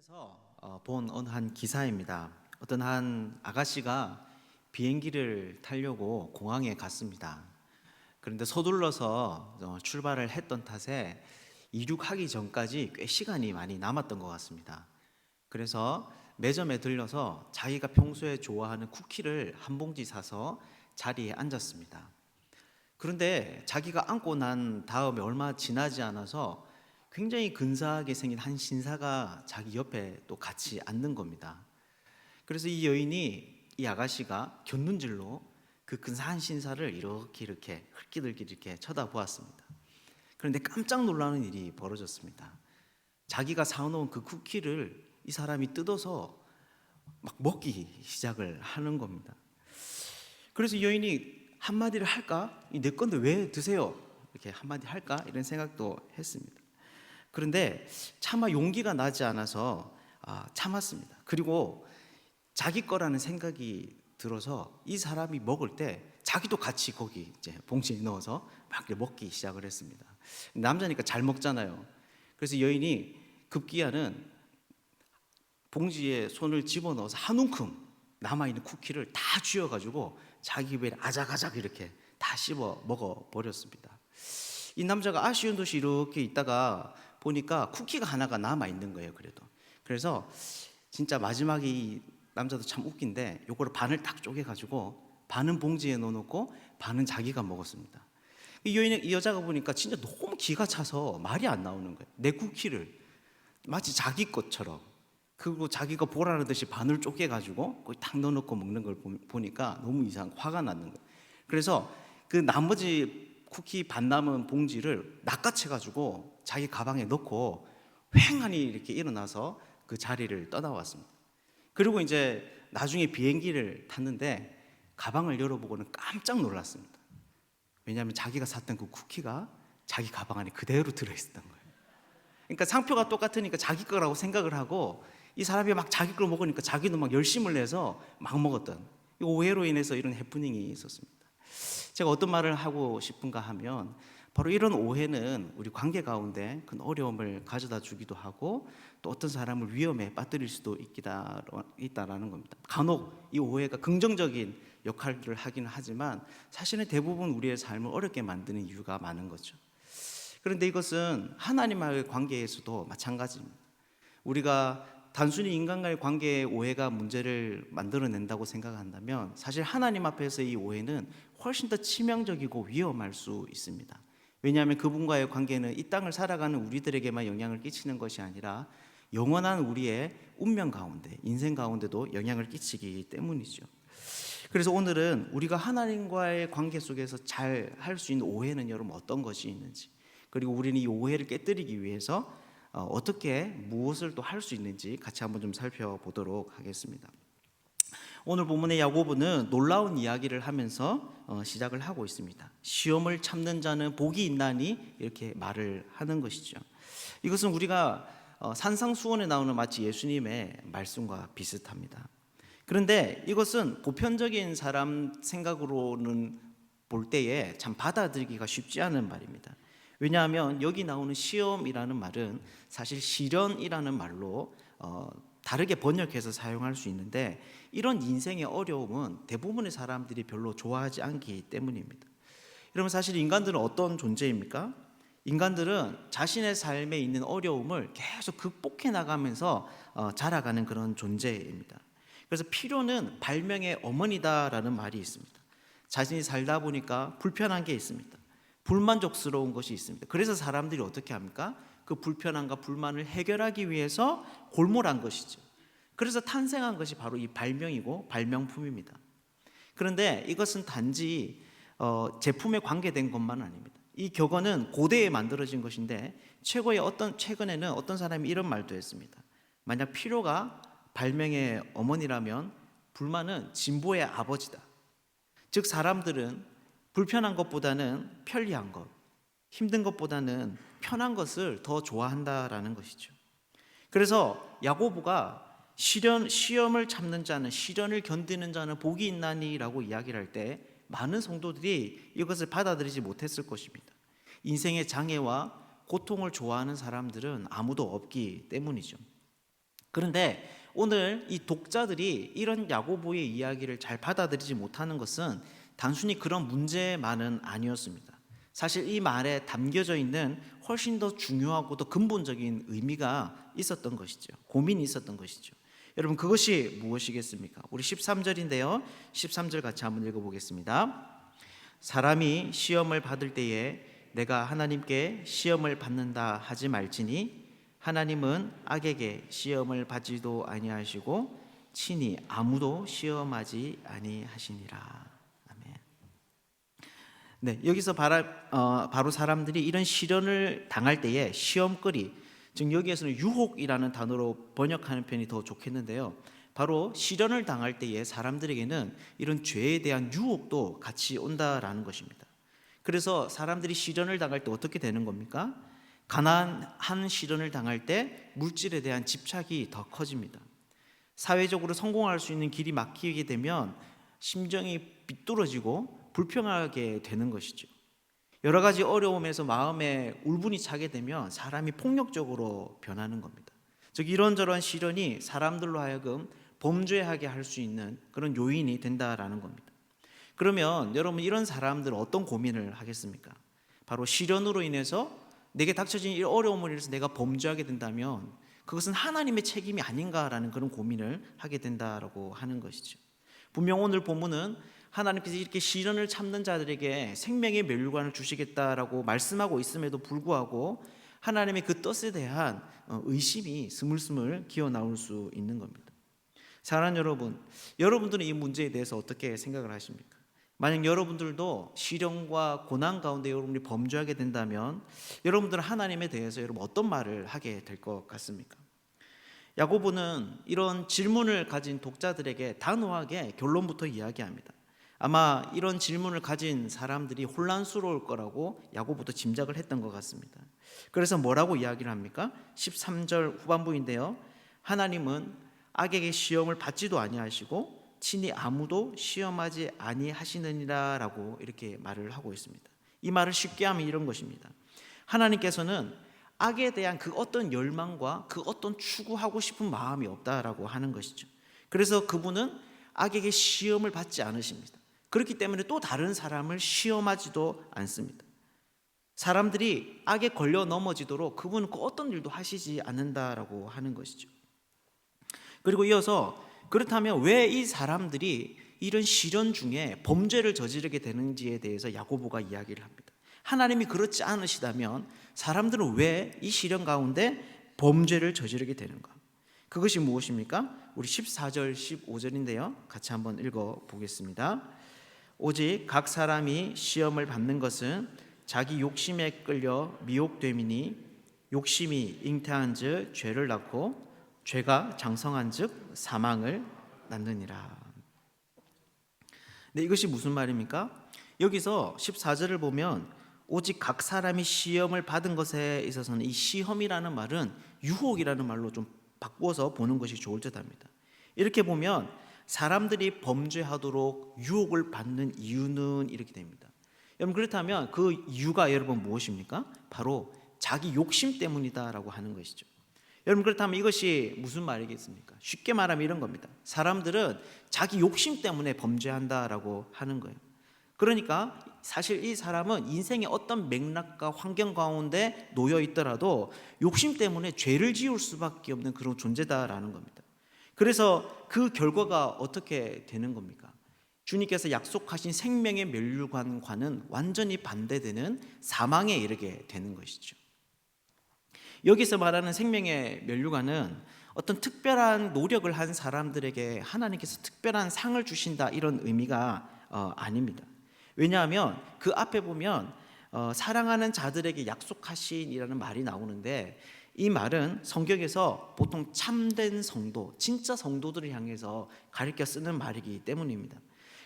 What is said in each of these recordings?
에서 본 어느 한 기사입니다. 어떤 한 아가씨가 비행기를 타려고 공항에 갔습니다. 그런데 서둘러서 출발을 했던 탓에 이륙하기 전까지 꽤 시간이 많이 남았던 것 같습니다. 그래서 매점에 들려서 자기가 평소에 좋아하는 쿠키를 한 봉지 사서 자리에 앉았습니다. 그런데 자기가 앉고 난 다음에 얼마 지나지 않아서 굉장히 근사하게 생긴 한 신사가 자기 옆에 또 같이 앉는 겁니다. 그래서 이 여인이 이 아가씨가 곁눈질로 그 근사한 신사를 이렇게 흘끼들끼 이렇게 쳐다보았습니다. 그런데 깜짝 놀라는 일이 벌어졌습니다. 자기가 사놓은 그 쿠키를 이 사람이 뜯어서 막 먹기 시작을 하는 겁니다. 그래서 이 여인이 한마디를 할까? 내 건데 왜 드세요? 이렇게 한마디 할까? 이런 생각도 했습니다. 그런데 차마 용기가 나지 않아서 참았습니다. 그리고 자기 거라는 생각이 들어서 이 사람이 먹을 때 자기도 같이 거기 이제 봉지에 넣어서 막 먹기 시작을 했습니다. 남자니까 잘 먹잖아요. 그래서 여인이 급기야는 봉지에 손을 집어넣어서 한 움큼 남아있는 쿠키를 다 쥐어가지고 자기 입에 아작아작 이렇게 다 씹어 먹어버렸습니다. 이 남자가 아쉬운 듯이 이렇게 있다가 보니까 쿠키가 하나가 남아있는 거예요. 그래서 진짜 마지막에 이 남자도 참 웃긴데 요거를 반을 딱 쪼개가지고 반은 봉지에 넣어놓고 반은 자기가 먹었습니다. 이 여자가 보니까 진짜 너무 기가 차서 말이 안 나오는 거예요. 내 쿠키를 마치 자기 것처럼, 그리고 자기가 보라는 듯이 반을 쪼개가지고 거기 딱 넣어놓고 먹는 걸 보니까 너무 화가 나는 거예요. 그래서 그 나머지 쿠키 반 남은 봉지를 낚아채가지고 자기 가방에 넣고 휑하니 이렇게 일어나서 그 자리를 떠나왔습니다. 그리고 이제 나중에 비행기를 탔는데 가방을 열어보고는 깜짝 놀랐습니다. 왜냐하면 자기가 샀던 그 쿠키가 자기 가방 안에 그대로 들어있었던 거예요. 그러니까 상표가 똑같으니까 자기 거라고 생각을 하고 이 사람이 막 자기 걸 먹으니까 자기도 막 열심을 내서 막 먹었던, 이 오해로 인해서 이런 해프닝이 있었습니다. 제가 어떤 말을 하고 싶은가 하면 바로 이런 오해는 우리 관계 가운데 큰 어려움을 가져다 주기도 하고 또 어떤 사람을 위험에 빠뜨릴 수도 있다라는 겁니다. 간혹 이 오해가 긍정적인 역할을 하기는 하지만 사실은 대부분 우리의 삶을 어렵게 만드는 이유가 많은 거죠. 그런데 이것은 하나님과의 관계에서도 마찬가지입니다. 우리가 단순히 인간과의 관계의 오해가 문제를 만들어낸다고 생각한다면 사실 하나님 앞에서 이 오해는 훨씬 더 치명적이고 위험할 수 있습니다. 왜냐하면 그분과의 관계는 이 땅을 살아가는 우리들에게만 영향을 끼치는 것이 아니라 영원한 우리의 운명 가운데, 인생 가운데도 영향을 끼치기 때문이죠. 그래서 오늘은 우리가 하나님과의 관계 속에서 잘 할 수 있는 오해는 여러분 어떤 것이 있는지, 그리고 우리는 이 오해를 깨뜨리기 위해서 어떻게 무엇을 또 할 수 있는지 같이 한번 좀 살펴보도록 하겠습니다. 오늘 본문의 야고보는 놀라운 이야기를 하면서 시작을 하고 있습니다. 시험을 참는 자는 복이 있나니 이렇게 말을 하는 것이죠. 이것은 우리가 산상수훈에 나오는 마치 예수님의 말씀과 비슷합니다. 그런데 이것은 보편적인 사람 생각으로는 볼 때에 참 받아들이기가 쉽지 않은 말입니다. 왜냐하면 여기 나오는 시험이라는 말은 사실 시련이라는 말로 다르게 번역해서 사용할 수 있는데 이런 인생의 어려움은 대부분의 사람들이 별로 좋아하지 않기 때문입니다. 여러분, 사실 인간들은 어떤 존재입니까? 인간들은 자신의 삶에 있는 어려움을 계속 극복해 나가면서 자라가는 그런 존재입니다. 그래서 필요는 발명의 어머니다라는 말이 있습니다. 자신이 살다 보니까 불편한 게 있습니다. 불만족스러운 것이 있습니다. 그래서 사람들이 어떻게 합니까? 그 불편함과 불만을 해결하기 위해서 골몰한 것이죠. 그래서 탄생한 것이 바로 이 발명이고 발명품입니다. 그런데 이것은 단지 제품에 관계된 것만 아닙니다. 이 격언은 고대에 만들어진 것인데 최근에는 어떤 사람이 이런 말도 했습니다. 만약 필요가 발명의 어머니라면 불만은 진보의 아버지다. 즉 사람들은 불편한 것보다는 편리한 것, 힘든 것보다는 편한 것을 더 좋아한다라는 것이죠. 그래서 야고보가 시험을 참는 자는, 시련을 견디는 자는 복이 있나니라고 이야기를 할 때 많은 성도들이 이것을 받아들이지 못했을 것입니다. 인생의 장애와 고통을 좋아하는 사람들은 아무도 없기 때문이죠. 그런데 오늘 이 독자들이 이런 야고보의 이야기를 잘 받아들이지 못하는 것은 단순히 그런 문제만은 아니었습니다. 사실 이 말에 담겨져 있는 훨씬 더 중요하고 더 근본적인 의미가 있었던 것이죠. 고민이 있었던 것이죠. 여러분, 그것이 무엇이겠습니까? 우리 13절인데요. 13절 같이 한번 읽어보겠습니다. 사람이 시험을 받을 때에 내가 하나님께 시험을 받는다 하지 말지니 하나님은 악에게 시험을 받지도 아니하시고 친히 아무도 시험하지 아니하시니라. 아멘. 네, 여기서 바로 사람들이 이런 시련을 당할 때에 시험거리, 즉 여기에서는 유혹이라는 단어로 번역하는 편이 더 좋겠는데요. 바로 시련을 당할 때에 사람들에게는 이런 죄에 대한 유혹도 같이 온다라는 것입니다. 그래서 사람들이 시련을 당할 때 어떻게 되는 겁니까? 가난한 시련을 당할 때 물질에 대한 집착이 더 커집니다. 사회적으로 성공할 수 있는 길이 막히게 되면 심정이 비뚤어지고 불평하게 되는 것이죠. 여러 가지 어려움에서 마음에 울분이 차게 되면 사람이 폭력적으로 변하는 겁니다. 즉 이런저런 시련이 사람들로 하여금 범죄하게 할 수 있는 그런 요인이 된다라는 겁니다. 그러면 여러분, 이런 사람들은 어떤 고민을 하겠습니까? 바로 시련으로 인해서 내게 닥쳐진 이 어려움을 인해서 내가 범죄하게 된다면 그것은 하나님의 책임이 아닌가라는 그런 고민을 하게 된다라고 하는 것이죠. 분명 오늘 본문은 하나님께서 이렇게 시련을 참는 자들에게 생명의 멸류관을 주시겠다라고 말씀하고 있음에도 불구하고 하나님의 그 뜻에 대한 의심이 스물스물 기어 나올 수 있는 겁니다. 사랑하는 여러분, 여러분들은 이 문제에 대해서 어떻게 생각을 하십니까? 만약 여러분들도 시련과 고난 가운데 여러분이 범죄하게 된다면 여러분들은 하나님에 대해서 여러분 어떤 말을 하게 될 것 같습니까? 야고보는 이런 질문을 가진 독자들에게 단호하게 결론부터 이야기합니다. 아마 이런 질문을 가진 사람들이 혼란스러울 거라고 야고보도 짐작을 했던 것 같습니다. 그래서 뭐라고 이야기를 합니까? 13절 후반부인데요. 하나님은 악에게 시험을 받지도 아니하시고 친히 아무도 시험하지 아니하시느니라 라고 이렇게 말을 하고 있습니다. 이 말을 쉽게 하면 이런 것입니다. 하나님께서는 악에 대한 그 어떤 열망과 그 어떤 추구하고 싶은 마음이 없다라고 하는 것이죠. 그래서 그분은 악에게 시험을 받지 않으십니다. 그렇기 때문에 또 다른 사람을 시험하지도 않습니다. 사람들이 악에 걸려 넘어지도록 그분은 그 어떤 일도 하시지 않는다라고 하는 것이죠. 그리고 이어서 그렇다면 왜 이 사람들이 이런 시련 중에 범죄를 저지르게 되는지에 대해서 야고보가 이야기를 합니다. 하나님이 그렇지 않으시다면 사람들은 왜 이 시련 가운데 범죄를 저지르게 되는가? 그것이 무엇입니까? 우리 14절 15절인데요 같이 한번 읽어보겠습니다. 오직 각 사람이 시험을 받는 것은 자기 욕심에 끌려 미혹됨이니 욕심이 잉태한 즉 죄를 낳고 죄가 장성한 즉 사망을 낳느니라. 네, 이것이 무슨 말입니까? 여기서 14절을 보면 오직 각 사람이 시험을 받은 것에 있어서는 이 시험이라는 말은 유혹이라는 말로 좀 바꾸어서 보는 것이 좋을 듯 합니다. 이렇게 보면 사람들이 범죄하도록 유혹을 받는 이유는 이렇게 됩니다. 여러분, 그렇다면 그 이유가 여러분 무엇입니까? 바로 자기 욕심 때문이다라고 하는 것이죠. 여러분, 그렇다면 이것이 무슨 말이겠습니까? 쉽게 말하면 이런 겁니다. 사람들은 자기 욕심 때문에 범죄한다라고 하는 거예요. 그러니까 사실 이 사람은 인생의 어떤 맥락과 환경 가운데 놓여 있더라도 욕심 때문에 죄를 지을 수밖에 없는 그런 존재다라는 겁니다. 그래서 그 결과가 어떻게 되는 겁니까? 주님께서 약속하신 생명의 멸류관과는 완전히 반대되는 사망에 이르게 되는 것이죠. 여기서 말하는 생명의 멸류관은 어떤 특별한 노력을 한 사람들에게 하나님께서 특별한 상을 주신다 이런 의미가 아닙니다. 왜냐하면 그 앞에 보면 사랑하는 자들에게 약속하신이라는 말이 나오는데 이 말은 성경에서 보통 참된 성도, 진짜 성도들을 향해서 가리켜 쓰는 말이기 때문입니다.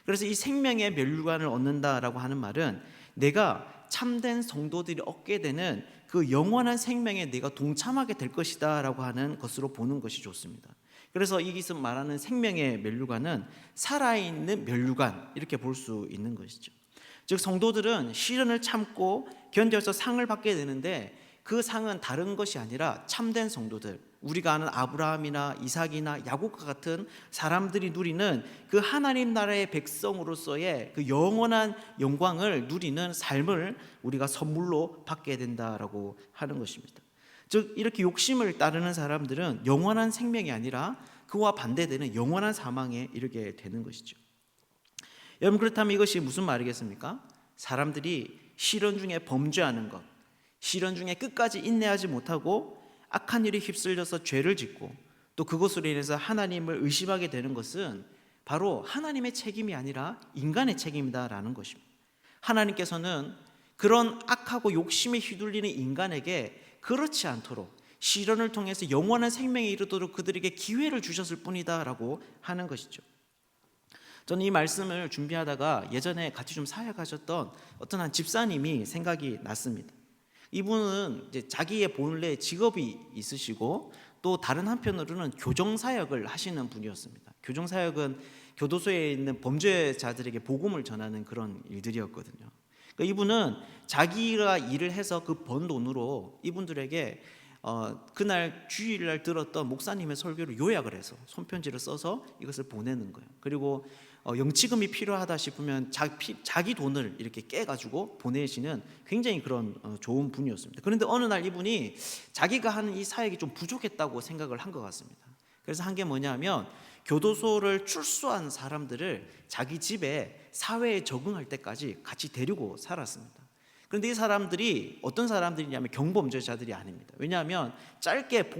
그래서 이 생명의 멸류관을 얻는다라고 하는 말은 내가 참된 성도들이 얻게 되는 그 영원한 생명에 내가 동참하게 될 것이다 라고 하는 것으로 보는 것이 좋습니다. 그래서 여기서 말하는 생명의 멸류관은 살아있는 멸류관 이렇게 볼 수 있는 것이죠. 즉 성도들은 시련을 참고 견뎌서 상을 받게 되는데 그 상은 다른 것이 아니라 참된 성도들, 우리가 아는 아브라함이나 이삭이나 야곱과 같은 사람들이 누리는 그 하나님 나라의 백성으로서의 그 영원한 영광을 누리는 삶을 우리가 선물로 받게 된다라고 하는 것입니다. 즉 이렇게 욕심을 따르는 사람들은 영원한 생명이 아니라 그와 반대되는 영원한 사망에 이르게 되는 것이죠. 여러분, 그렇다면 이것이 무슨 말이겠습니까? 사람들이 시련 중에 범죄하는 것, 시련 중에 끝까지 인내하지 못하고 악한 일에 휩쓸려서 죄를 짓고 또 그것으로 인해서 하나님을 의심하게 되는 것은 바로 하나님의 책임이 아니라 인간의 책임이다라는 것입니다. 하나님께서는 그런 악하고 욕심에 휘둘리는 인간에게 그렇지 않도록 시련을 통해서 영원한 생명에 이르도록 그들에게 기회를 주셨을 뿐이다라고 하는 것이죠. 저는 이 말씀을 준비하다가 예전에 같이 좀 사역하셨던 어떤 한 집사님이 생각이 났습니다. 이분은 이제 자기의 본래 직업이 있으시고 또 다른 한편으로는 교정사역을 하시는 분이었습니다. 교정사역은 교도소에 있는 범죄자들에게 복음을 전하는 그런 일들이었거든요. 그러니까 이분은 자기가 일을 해서 그 번 돈으로 이분들에게 그날 주일날 들었던 목사님의 설교를 요약을 해서 손편지를 써서 이것을 보내는 거예요. 그리고 영치금이 필요하다 싶으면 자기 돈을 이렇게 깨가지고 보내시는 굉장히 그런 좋은 분이었습니다. 그런데 어느 날 이분이 자기가 하는 이 사역이 좀 부족했다고 생각을 한 것 같습니다. 그래서 한 게 뭐냐면 교도소를 출소한 사람들을 자기 집에 사회에 적응할 때까지 같이 데리고 살았습니다. 그런데 이 사람들이 어떤 사람들이냐면 경범죄자들이 아닙니다. 왜냐하면 짧게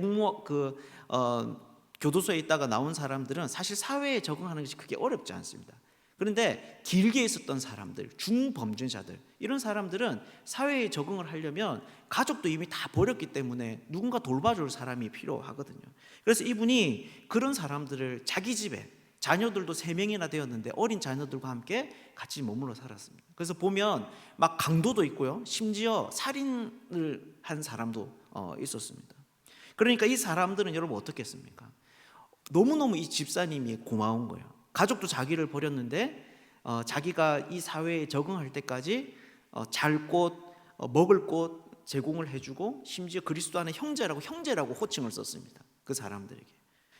교도소에 있다가 나온 사람들은 사실 사회에 적응하는 것이 그렇게 어렵지 않습니다. 그런데 길게 있었던 사람들, 중범죄자들, 이런 사람들은 사회에 적응을 하려면 가족도 이미 다 버렸기 때문에 누군가 돌봐줄 사람이 필요하거든요. 그래서 이분이 그런 사람들을 자기 집에, 자녀들도 3명이나 되었는데 어린 자녀들과 함께 같이 머물러 살았습니다. 그래서 보면 막 강도도 있고요, 심지어 살인을 한 사람도 있었습니다. 그러니까 이 사람들은 여러분 어떻겠습니까? 너무너무 이 집사님이 고마운 거예요. 가족도 자기를 버렸는데 자기가 이 사회에 적응할 때까지 잘 곳, 먹을 곳 제공을 해주고 심지어 그리스도 안에 형제라고 호칭을 썼습니다. 그 사람들에게.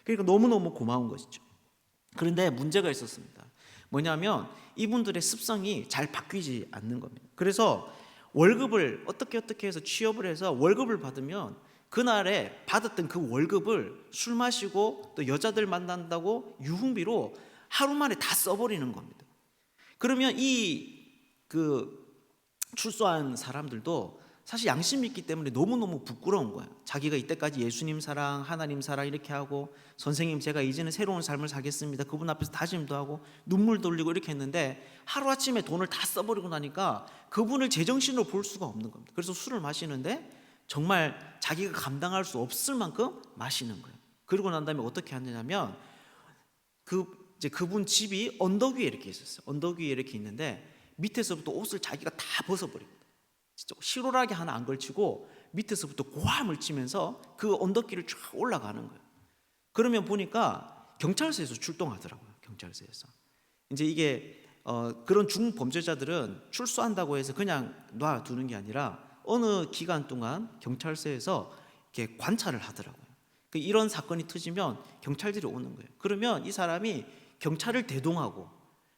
그러니까 너무너무 고마운 것이죠. 그런데 문제가 있었습니다. 뭐냐면 이분들의 습성이 잘 바뀌지 않는 겁니다. 그래서 월급을 어떻게 해서 취업을 해서 월급을 받으면 그날에 받았던 그 월급을 술 마시고 또 여자들 만난다고 유흥비로 하루 만에 다 써버리는 겁니다. 그러면 출소한 사람들도 사실 양심이 있기 때문에 너무너무 부끄러운 거예요. 자기가 이때까지 예수님 사랑, 하나님 사랑 이렇게 하고 선생님 제가 이제는 새로운 삶을 살겠습니다. 그분 앞에서 다짐도 하고 눈물 돌리고 이렇게 했는데 하루아침에 돈을 다 써버리고 나니까 그분을 제정신으로 볼 수가 없는 겁니다. 그래서 술을 마시는데 정말 자기가 감당할 수 없을 만큼 마시는 거예요. 그러고 난 다음에 어떻게 하느냐면 그분 집이 언덕 위에 이렇게 있었어요. 언덕 위에 이렇게 있는데 밑에서부터 옷을 자기가 다 벗어버립니다. 진짜 실오라기 하나 안 걸치고 밑에서부터 고함을 치면서 그 언덕길을 쭉 올라가는 거예요. 그러면 보니까 경찰서에서 출동하더라고요. 경찰서에서. 이제 이게 그런 중범죄자들은 출소한다고 해서 그냥 놔두는 게 아니라 어느 기간 동안 경찰서에서 이렇게 관찰을 하더라고요. 이런 사건이 터지면 경찰들이 오는 거예요. 그러면 이 사람이 경찰을 대동하고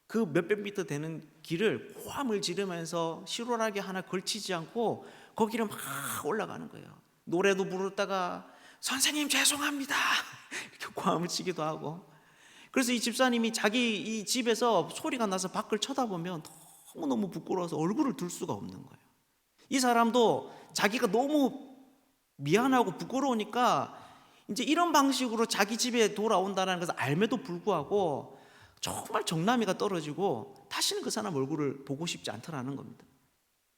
그 몇백 미터 되는 길을 고함을 지르면서 실오라기 하나 걸치지 않고 거기를 막 올라가는 거예요. 노래도 부르다가 선생님 죄송합니다 이렇게 고함을 치기도 하고. 그래서 이 집사님이 자기 이 집에서 소리가 나서 밖을 쳐다보면 너무너무 부끄러워서 얼굴을 들 수가 없는 거예요. 이 사람도 자기가 너무 미안하고 부끄러우니까 이제 이런 방식으로 자기 집에 돌아온다는 것을 알매도 불구하고 정말 정남이가 떨어지고 다시는 그 사람 얼굴을 보고 싶지 않더라는 겁니다.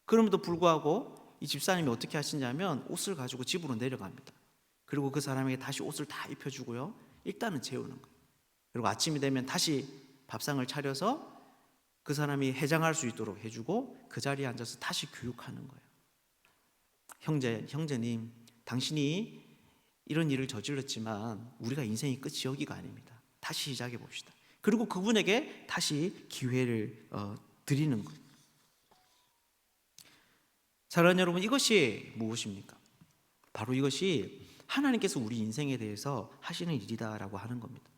그럼에도 불구하고 이 집사님이 어떻게 하시냐면 옷을 가지고 집으로 내려갑니다. 그리고 그 사람에게 다시 옷을 다 입혀주고요, 일단은 재우는 거예요. 그리고 아침이 되면 다시 밥상을 차려서 그 사람이 해장할 수 있도록 해주고 그 자리에 앉아서 다시 교육하는 거예요. 형제님, 당신이 이런 일을 저질렀지만 우리가 인생의 끝이 여기가 아닙니다. 다시 시작해 봅시다. 그리고 그분에게 다시 기회를 드리는 거예요. 사랑하는 여러분, 이것이 무엇입니까? 바로 이것이 하나님께서 우리 인생에 대해서 하시는 일이다라고 하는 겁니다.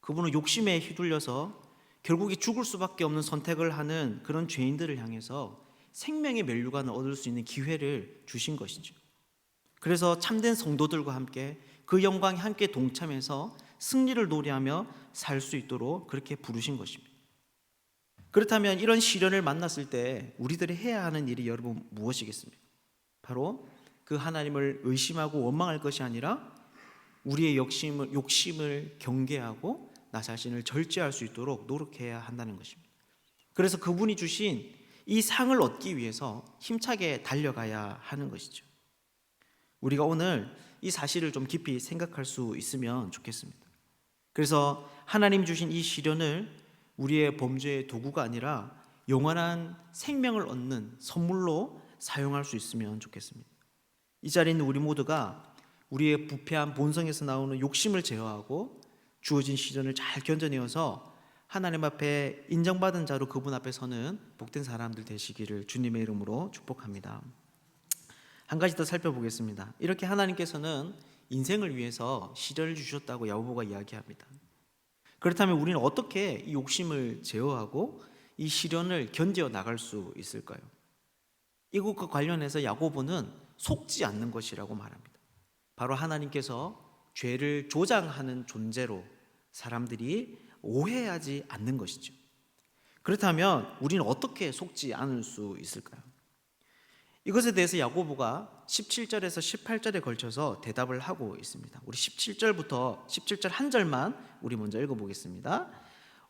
그분은 욕심에 휘둘려서 결국에 죽을 수밖에 없는 선택을 하는 그런 죄인들을 향해서 생명의 면류관을 얻을 수 있는 기회를 주신 것이죠. 그래서 참된 성도들과 함께 그 영광에 함께 동참해서 승리를 노래하며 살 수 있도록 그렇게 부르신 것입니다. 그렇다면 이런 시련을 만났을 때 우리들이 해야 하는 일이 여러분 무엇이겠습니까? 바로 그 하나님을 의심하고 원망할 것이 아니라 우리의 욕심을 경계하고 나 자신을 절제할 수 있도록 노력해야 한다는 것입니다. 그래서 그분이 주신 이 상을 얻기 위해서 힘차게 달려가야 하는 것이죠. 우리가 오늘 이 사실을 좀 깊이 생각할 수 있으면 좋겠습니다. 그래서 하나님 주신 이 시련을 우리의 범죄의 도구가 아니라 영원한 생명을 얻는 선물로 사용할 수 있으면 좋겠습니다. 이 자리에 있는 우리 모두가 우리의 부패한 본성에서 나오는 욕심을 제어하고 주어진 시련을 잘 견뎌내어서 하나님 앞에 인정받은 자로 그분 앞에 서는 복된 사람들 되시기를 주님의 이름으로 축복합니다. 한 가지 더 살펴보겠습니다. 이렇게 하나님께서는 인생을 위해서 시련을 주셨다고 야고보가 이야기합니다. 그렇다면 우리는 어떻게 이 욕심을 제어하고 이 시련을 견뎌 나갈 수 있을까요? 이것과 관련해서 야고보는 속지 않는 것이라고 말합니다. 바로 하나님께서 죄를 조장하는 존재로 사람들이 오해하지 않는 것이죠. 그렇다면 우리는 어떻게 속지 않을 수 있을까요? 이것에 대해서 야고보가 17절에서 18절에 걸쳐서 대답을 하고 있습니다. 우리 17절 한 절만 우리 먼저 읽어보겠습니다.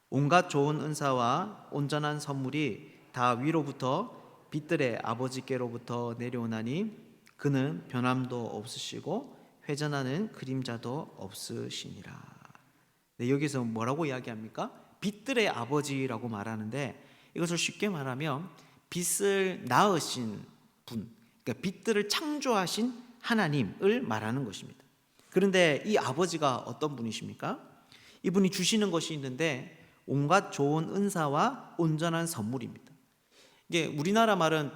온갖 좋은 은사와 온전한 선물이 다 위로부터 빛들의 아버지께로부터 내려오나니 그는 변함도 없으시고 회전하는 그림자도 없으시니라. 네, 여기서 뭐라고 이야기합니까? 빛들의 아버지라고 말하는데 이것을 쉽게 말하면 빛을 낳으신 분, 그러니까 빛들을 창조하신 하나님을 말하는 것입니다. 그런데 이 아버지가 어떤 분이십니까? 이분이 주시는 것이 있는데 온갖 좋은 은사와 온전한 선물입니다. 이게 우리나라 말은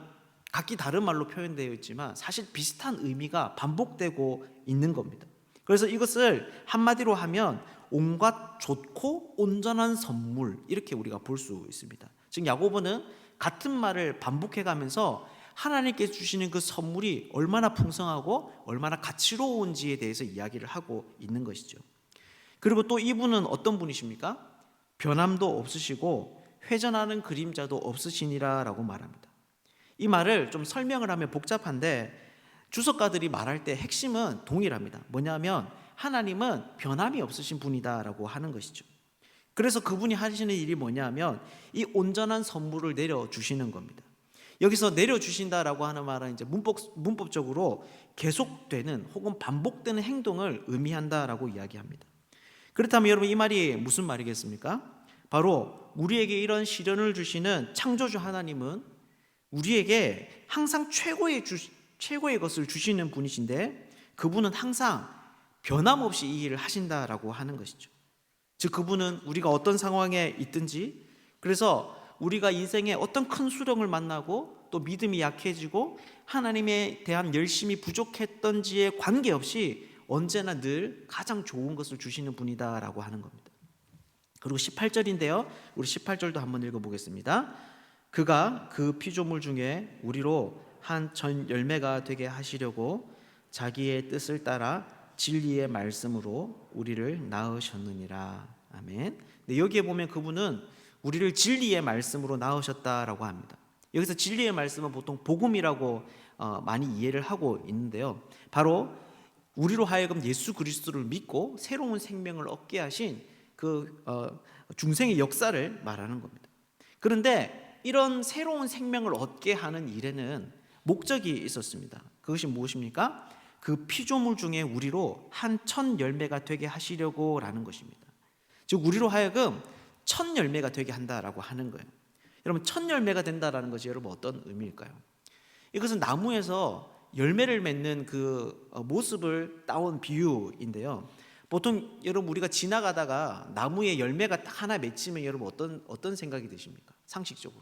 각기 다른 말로 표현되어 있지만 사실 비슷한 의미가 반복되고 있는 겁니다. 그래서 이것을 한마디로 하면 온갖 좋고 온전한 선물 이렇게 우리가 볼 수 있습니다. 즉 야고보는 같은 말을 반복해가면서 하나님께서 주시는 그 선물이 얼마나 풍성하고 얼마나 가치로운지에 대해서 이야기를 하고 있는 것이죠. 그리고 또 이분은 어떤 분이십니까? 변함도 없으시고 회전하는 그림자도 없으시니라 라고 말합니다. 이 말을 좀 설명을 하면 복잡한데 주석가들이 말할 때 핵심은 동일합니다. 뭐냐면 하나님은 변함이 없으신 분이다 라고 하는 것이죠. 그래서 그분이 하시는 일이 뭐냐면 이 온전한 선물을 내려주시는 겁니다. 여기서 내려주신다라고 하는 말은 이제 문법적으로 계속되는 혹은 반복되는 행동을 의미한다라고 이야기합니다. 그렇다면 여러분 이 말이 무슨 말이겠습니까? 바로 우리에게 이런 시련을 주시는 창조주 하나님은 우리에게 항상 최고의 것을 주시는 분이신데 그분은 항상 변함없이 이 일을 하신다라고 하는 것이죠. 즉 그분은 우리가 어떤 상황에 있든지 그래서 우리가 인생에 어떤 큰 수령을 만나고 또 믿음이 약해지고 하나님에 대한 열심이 부족했던지에 관계없이 언제나 늘 가장 좋은 것을 주시는 분이다라고 하는 겁니다. 그리고 18절인데요. 우리 18절도 한번 읽어보겠습니다. 그가 그 피조물 중에 우리로 한 전 열매가 되게 하시려고 자기의 뜻을 따라 진리의 말씀으로 우리를 낳으셨느니라. 아멘. 네, 여기에 보면 그분은 우리를 진리의 말씀으로 낳으셨다라고 합니다. 여기서 진리의 말씀은 보통 복음이라고 많이 이해를 하고 있는데요. 바로 우리로 하여금 예수 그리스도를 믿고 새로운 생명을 얻게 하신 그 중생의 역사를 말하는 겁니다. 그런데 이런 새로운 생명을 얻게 하는 일에는 목적이 있었습니다. 그것이 무엇입니까? 그 피조물 중에 우리로 한 천 열매가 되게 하시려고 라는 것입니다. 즉 우리로 하여금 천 열매가 되게 한다라고 하는 거예요. 여러분 천 열매가 된다라는 것이 여러분 어떤 의미일까요? 이것은 나무에서 열매를 맺는 그 모습을 따온 비유인데요. 보통 여러분 우리가 지나가다가 나무에 열매가 딱 하나 맺히면 여러분 어떤 생각이 드십니까? 상식적으로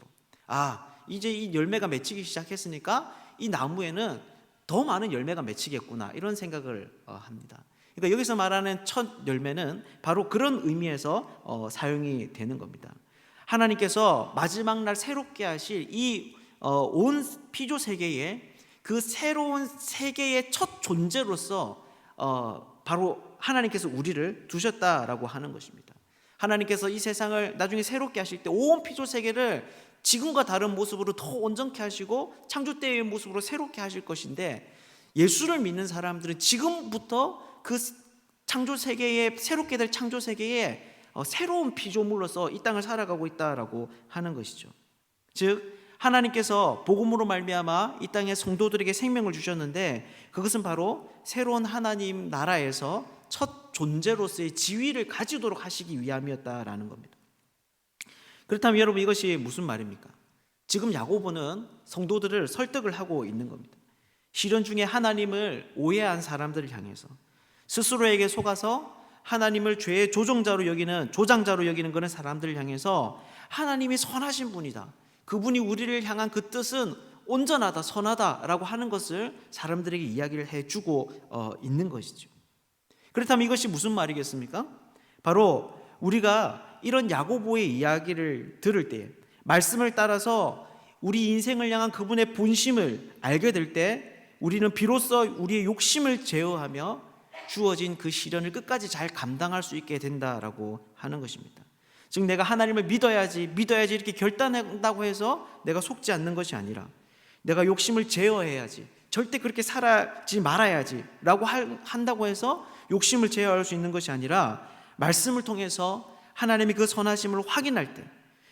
이제 이 열매가 맺히기 시작했으니까 이 나무에는 더 많은 열매가 맺히겠구나, 이런 생각을 합니다. 그러니까 여기서 말하는 첫 열매는 바로 그런 의미에서 사용이 되는 겁니다. 하나님께서 마지막 날 새롭게 하실 이 온 피조 세계에 그 새로운 세계의 첫 존재로서 바로 하나님께서 우리를 두셨다라고 하는 것입니다. 하나님께서 이 세상을 나중에 새롭게 하실 때 온 피조 세계를 지금과 다른 모습으로 더 온전케 하시고 창조 때의 모습으로 새롭게 하실 것인데, 예수를 믿는 사람들은 지금부터 그 창조 세계에, 새롭게 될 창조 세계에 새로운 피조물로서 이 땅을 살아가고 있다라고 하는 것이죠. 즉 하나님께서 복음으로 말미암아 이 땅의 성도들에게 생명을 주셨는데, 그것은 바로 새로운 하나님 나라에서 첫 존재로서의 지위를 가지도록 하시기 위함이었다라는 겁니다. 그렇다면 여러분, 이것이 무슨 말입니까? 지금 야고보는 성도들을 설득을 하고 있는 겁니다. 시련 중에 하나님을 오해한 사람들을 향해서, 스스로에게 속아서 하나님을 죄의 조장자로 여기는 그런 사람들을 향해서 하나님이 선하신 분이다, 그분이 우리를 향한 그 뜻은 온전하다, 선하다라고 하는 것을 사람들에게 이야기를 해주고 있는 것이죠. 그렇다면 이것이 무슨 말이겠습니까? 바로 우리가 이런 야고보의 이야기를 들을 때, 말씀을 따라서 우리 인생을 향한 그분의 본심을 알게 될 때, 우리는 비로소 우리의 욕심을 제어하며 주어진 그 시련을 끝까지 잘 감당할 수 있게 된다라고 하는 것입니다. 즉 내가 하나님을 믿어야지 이렇게 결단한다고 해서 내가 속지 않는 것이 아니라, 내가 욕심을 제어해야지, 절대 그렇게 살지 말아야지 라고 한다고 해서 욕심을 제어할 수 있는 것이 아니라, 말씀을 통해서 하나님이 그 선하심을 확인할 때,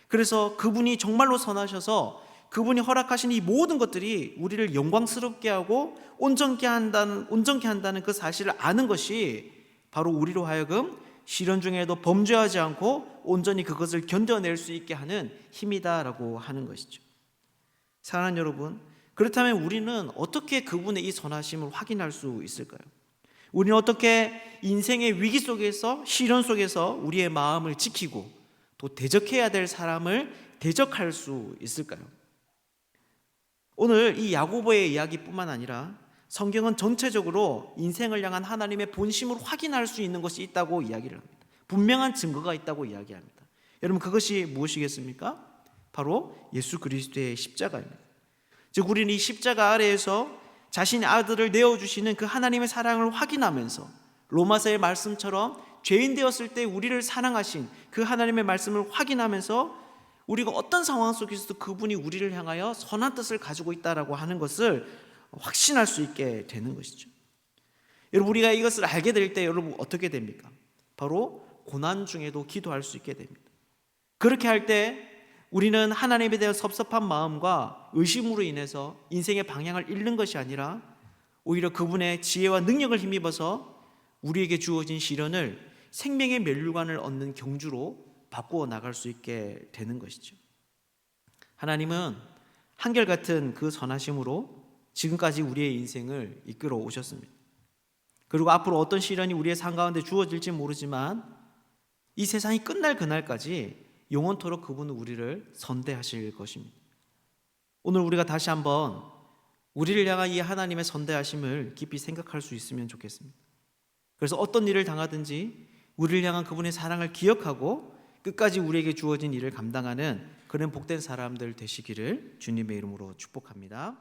그래서 그분이 정말로 선하셔서 그분이 허락하신 이 모든 것들이 우리를 영광스럽게 하고 온전케 한다는 그 사실을 아는 것이 바로 우리로 하여금 시련 중에도 범죄하지 않고 온전히 그것을 견뎌낼 수 있게 하는 힘이다라고 하는 것이죠. 사랑하는 여러분, 그렇다면 우리는 어떻게 그분의 이 선하심을 확인할 수 있을까요? 우리는 어떻게 인생의 위기 속에서, 시련 속에서 우리의 마음을 지키고 또 대적해야 될 사람을 대적할 수 있을까요? 오늘 이 야고보의 이야기뿐만 아니라 성경은 전체적으로 인생을 향한 하나님의 본심을 확인할 수 있는 것이 있다고 이야기를 합니다. 분명한 증거가 있다고 이야기합니다. 여러분, 그것이 무엇이겠습니까? 바로 예수 그리스도의 십자가입니다. 즉 우리는 이 십자가 아래에서 자신의 아들을 내어주시는 그 하나님의 사랑을 확인하면서, 로마서의 말씀처럼 죄인 되었을 때 우리를 사랑하신 그 하나님의 말씀을 확인하면서 우리가 어떤 상황 속에서도 그분이 우리를 향하여 선한 뜻을 가지고 있다라고 하는 것을 확신할 수 있게 되는 것이죠. 여러분, 우리가 이것을 알게 될 때 여러분 어떻게 됩니까? 바로 고난 중에도 기도할 수 있게 됩니다. 그렇게 할 때 우리는 하나님에 대한 섭섭한 마음과 의심으로 인해서 인생의 방향을 잃는 것이 아니라 오히려 그분의 지혜와 능력을 힘입어서 우리에게 주어진 시련을 생명의 면류관을 얻는 경주로 바꾸어 나갈 수 있게 되는 것이죠. 하나님은 한결같은 그 선하심으로 지금까지 우리의 인생을 이끌어 오셨습니다. 그리고 앞으로 어떤 시련이 우리의 삶 가운데 주어질지 모르지만 이 세상이 끝날 그날까지 영원토록 그분은 우리를 선대하실 것입니다. 오늘 우리가 다시 한번 우리를 향한 이 하나님의 선대하심을 깊이 생각할 수 있으면 좋겠습니다. 그래서 어떤 일을 당하든지 우리를 향한 그분의 사랑을 기억하고 끝까지 우리에게 주어진 일을 감당하는 그런 복된 사람들 되시기를 주님의 이름으로 축복합니다.